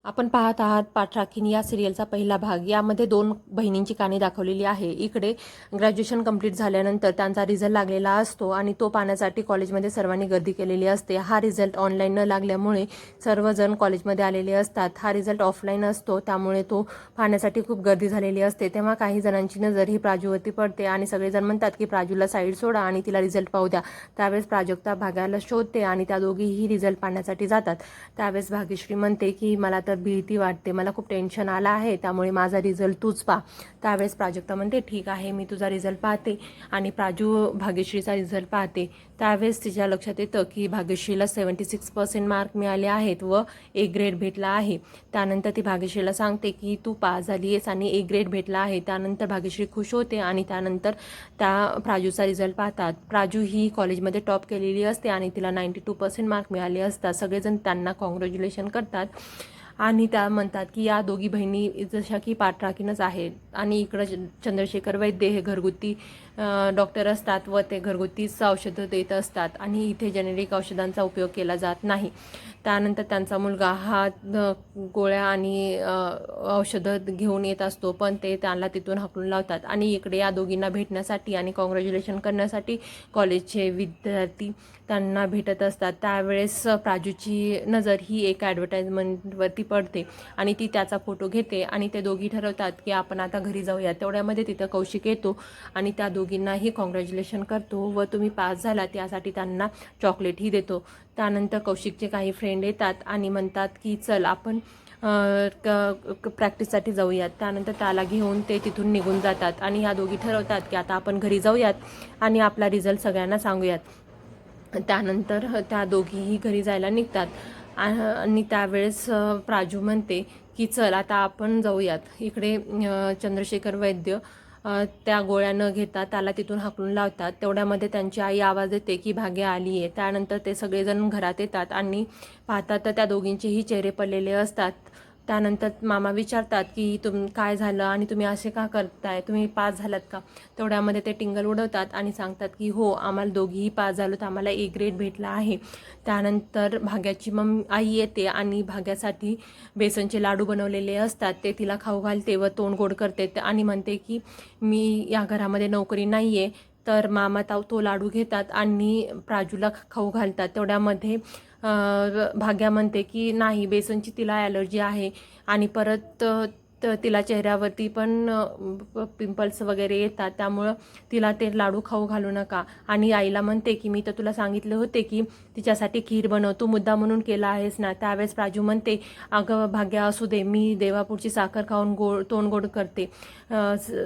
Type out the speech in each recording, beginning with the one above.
आपण पाहत आहात पाठराखीण या सिरियलचा पहिला भाग। यामध्ये दोन बहिणींची कहाणी दाखवलेली आहे। इकडे ग्रॅज्युएशन कंप्लीट झाल्यानंतर त्यांचा रिझल्ट लागलेला असतो आणि तो पाहण्यासाठी कॉलेजमध्ये सर्वांनी गर्दी केलेली असते। हा रिझल्ट ऑनलाईन न लागल्यामुळे सर्वजण कॉलेजमध्ये आलेले असतात। हा रिझल्ट ऑफलाईन असतो, त्यामुळे तो पाहण्यासाठी खूप गर्दी झालेली असते। तेव्हा काही जणांची नजर ही प्राजूवरती पडते आणि सगळेजण म्हणतात की प्राजूला साईड सोडा आणि तिला रिझल्ट पाहू द्या। त्यावेळेस प्राजक्ता भाग्याला शोधते आणि त्या दोघीही रिझल्ट पाहण्यासाठी जातात। त्यावेळेस भाग्यश्री म्हणते की मला तर भीती वाटते, मला खूप टेन्शन आलं आहे, त्यामुळे माझा रिझल्ट तूच पहा। त्यावेळेस प्राजक्ता म्हणते ठीक आहे, मी तुझा रिझल्ट पाहते आणि प्राजू भाग्यश्रीचा रिझल्ट पाहते। त्यावेळेस तिच्या लक्षात येतं की भाग्यश्रीला 76% मार्क मिळाले आहेत व ए ग्रेड भेटला आहे। त्यानंतर ती भाग्यश्रीला सांगते की तू पास झाली आहेस आणि ए ग्रेड भेटला आहे। त्यानंतर भाग्यश्री खुश होते आणि त्यानंतर त्या प्राजूचा रिझल्ट पाहतात। प्राजू ही कॉलेजमध्ये टॉप केलेली असते आणि तिला 92% मार्क मिळाले असतात। सगळेजण त्यांना कॉंग्रॅच्युलेशन करतात आणि त्या म्हणतात की या दोघी बहिणी जशा की पाठराखीणच आहेत। आणि इकडं चंद्रशेखर वैद्य हे घरगुती डॉक्टर असतात व ते घरगुतीच औषधं देत असतात आणि इथे जेनेरिक औषधांचा उपयोग केला जात नाही। त्यानंतर त्यांचा मुलगा हा गोळ्या आणि औषधं घेऊन येत असतो, पण ते त्याला तिथून हाकलून लावतात। आणि इकडे या दोघींना भेटण्यासाठी आणि कॉंग्रॅच्युलेशन करण्यासाठी कॉलेजचे विद्यार्थी त्यांना भेटत असतात। त्यावेळेस प्राजूची नजर ही एक ॲडव्हर्टाइजमेंटवरती पडते आणि ती त्याचा फोटो घेते आणि ते दोघी ठरवतात की आपण आता घरी जाऊया। तेवढ्यामध्ये तिथं कौशिक येतो आणि त्या दोघींनाही कॉंग्रॅच्युलेशन करतो व तुम्ही पास झालात यासाठी त्यांना चॉकलेटही देतो। त्यानंतर कौशिकचे काही फ्रेंड येतात आणि म्हणतात की चल आपण प्रॅक्टिससाठी जाऊयात। त्यानंतर त्याला घेऊन ते तिथून निघून जातात आणि ह्या दोघी ठरवतात की आता आपण घरी जाऊयात आणि आपला रिझल्ट सगळ्यांना सांगूयात। त्यानंतर त्या दोघीही घरी जायला निघतात आणि त्यावेळेस प्राजू म्हणते की चल आता आपण जाऊयात। इकडे चंद्रशेखर वैद्य त्या गोळ्या न घेता त्याला तिथून हाकलून लावतात। तेवढ्यामध्ये त्यांची आई आवाज देते की भाग्या आली आहे। त्यानंतर ते सगळेजण घरात येतात आणि पाहतात तर त्या दोघींचेही चेहरे पडलेले असतात। त्यानंतर मामा विचारतात की काय झालं आणि तुम्ही असे का करताय, तुम्ही पास झालात का? तेवढ्यामध्ये ते टिंगल उडवतात आणि सांगतात की हो, आम्हाला दोघीही पास झालो, तर आम्हाला ए ग्रेड भेटला आहे। त्यानंतर भाग्याची आई येते आणि भाग्यासाठी बेसनचे लाडू बनवलेले असतात ते तिला खाऊ घालते व तोंड गोड करते आणि म्हणते की मी या घरामध्ये नोकरी नाही आहे। तर मामा तो लाडू घेतात आणि प्राजूला खाऊ घालतात। तेवढ्यामध्ये भाग्या म्हणते की नाही, बेसनची तिला ॲलर्जी आहे आणि परत तिला चेहऱ्यावरती पण पिंपल्स वगैरे येतात, त्यामुळं तिला ते लाडू खाऊ घालू नका। आणि आईला म्हणते की मी तर तुला सांगितले होते की तिच्यासाठी खीर बनव, तू मुद्दा म्हणून केला आहेस ना। त्यावेळेस प्राजू म्हणते अगं भाग्या, असू दे, मी देवापुरची साखर खाऊन तोंड गोड करते।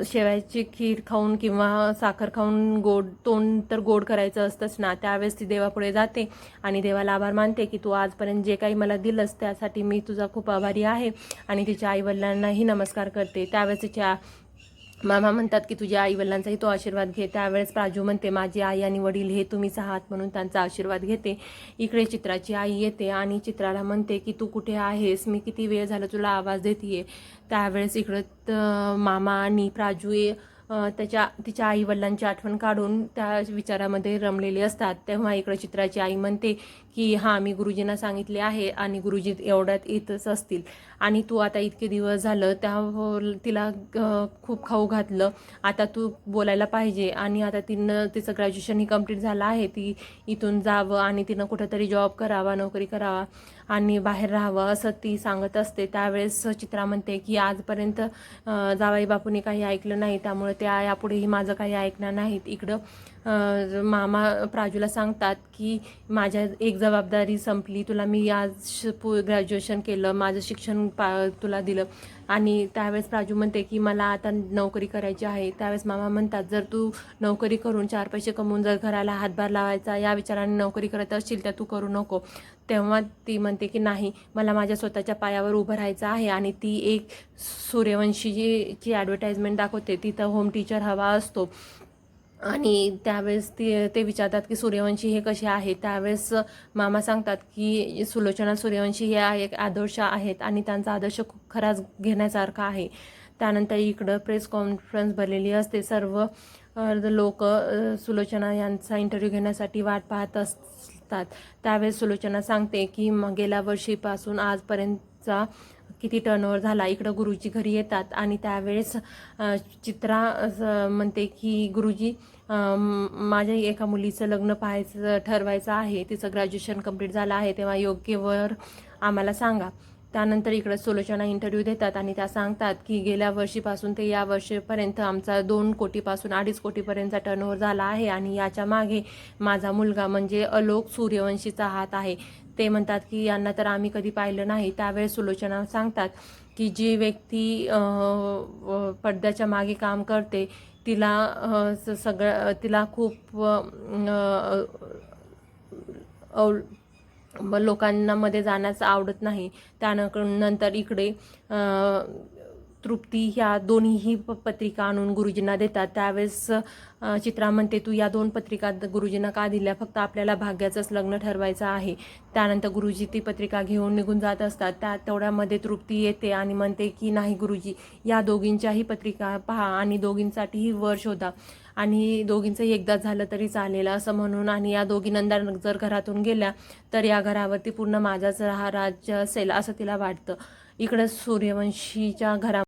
शेवयाची खीर खाऊन किंवा साखर खाऊन तोंड तर गोड करायचं असतंच ना। त्यावेळेस ती देवापुढे जाते आणि देवाला आभार मानते की तू आजपर्यंत जे काही मला दिलंस त्यासाठी मी तुझा खूप आभारी आहे आणि तिच्या आईवडिलांनाही नमस्कार करते। त्यावेळेस तिच्या मामा म्हणतात की तुझ्या आईवडिलांचाही तो आशीर्वाद घे। त्यावेळेस प्राजू म्हणते माझी आई आणि वडील हे तुम्हीच आहात, म्हणून त्यांचा आशीर्वाद घेते। इकडे चित्राची आई येते आणि चित्राला म्हणते की तू कुठे आहेस, मी किती वेळ झाला तुला आवाज देते। त्यावेळेस इकडं मामा आणि प्राजू तिच्या आई वडिलांची आठवण काढून त्या विचारामध्ये रमलेले असतात। तेव्हा इकडे चित्राची आई म्हणते की हां, मी गुरुजींना सांगितले आहे आणि गुरुजी एवढ्यात येतच असतील आणि तू आता इतके दिवस झालं तिला खूप खाऊ घातलं, आता तू बोलायला पाहिजे। आणि आता तिचं ग्रॅज्युएशनही कंप्लीट झालं आहे, ती इथून जावं आणि तिनं कुठंतरी जॉब करावा, नोकरी करावा आणि बाहेर राहावं असं ती सांगत असते। त्यावेळेस चित्रा म्हणते की आजपर्यंत जावई बापूंनी काही ऐकलं नाही, त्यामुळे ते यापुढेही माझं काही ऐकणार नाहीत। इकडं मामा प्राजूला सांगतात की माझ्या एक जबाबदारी संपली, तुला मी आज ग्रॅज्युएशन केलं, माझं शिक्षण तुला दिलं। आणि त्यावेळेस प्राजू म्हणते की मला आता नोकरी करायची आहे। त्यावेळेस मामा म्हणतात जर तू नोकरी करून 4 पैसे कमवून जर घराला हातभार लावायचा या विचाराने नोकरी करत असशील तर तू करू नको। तेव्हा ती म्हणते की नाही, मला माझ्या स्वतःच्या पायावर उभं राहायचं आहे। आणि ती एक सूर्यवंशीची ॲडव्हर्टाइजमेंट दाखवते, तिथं होम टीचर हवा असतो आणि त्यावेळेस ते विचारतात की सूर्यवंशी हे कसे आहेत। त्यावेळेस मामा सांगतात की सुलोचना सूर्यवंशी ह्या एक आदर्श आहेत आणि त्यांचा आदर्श खूप खराच घेण्यासारखा आहे। त्यानंतर इकडं प्रेस कॉन्फरन्स भरलेली असते, सर्व लोक सुलोचना यांचा इंटरव्ह्यू घेण्यासाठी वाट पाहत असतात। त्यावेळेस सुलोचना सांगते की गेल्या वर्षीपासून आजपर्यंत चा किती टर्नओव्हर झाला. इकडं गुरुजी घरी येतात आणि त्यावेळेस चित्रा म्हणते की गुरुजी माझ्या एका मुलीचं लग्न पाहायचं ठरवायचं आहे, तिचं ग्रॅज्युएशन कंप्लीट झालं आहे, तेव्हा योग्य वर आम्हाला सांगा. त्यानंतर इकडं सुलोचना इंटरव्ह्यू देतात आणि त्या सांगतात की गेल्या वर्षीपासून ते या वर्षीपर्यंत आमचा 2 कोटीपासून 2.5 कोटीपर्यंतचा टर्नओव्हर झाला आहे आणि याच्या मागे माझा मुलगा म्हणजे अलोक सूर्यवंशीचा हात आहे. ते म्हणतात की यांना तर आम्ही कधी पाहिलं नाही. त्यावेळेस सुलोचना सांगतात की जी व्यक्ती पडद्याच्या मागे काम करते तिला खूप लोकांना मध्ये जाण्यास आवडत नाही. त्यानंतर इकडे तृप्ती ह्या दोन्हीही पत्रिका आणून गुरुजींना देतात. त्यावेळेस चित्रा म्हणते तू या 2 पत्रिका गुरुजींना का दिल्या, फक्त आपल्याला भाग्याचंच लग्न ठरवायचं आहे. त्यानंतर गुरुजी ती पत्रिका घेऊन निघून जात असतात. तेवढ्यामध्ये तृप्ती येते आणि म्हणते की नाही गुरुजी, या दोघींच्याही पत्रिका पहा आणि दोघींसाठीही वर शोधा आणि दोघींचंही एकदा झालं तरी चालेल असं म्हणून, आणि या दोघी नंदा जर घरातून गेल्या तर या घरावरती पूर्ण माझाच राज्य असेल असं तिला वाटतं. इकडं सूर्यवंशीच्या घरा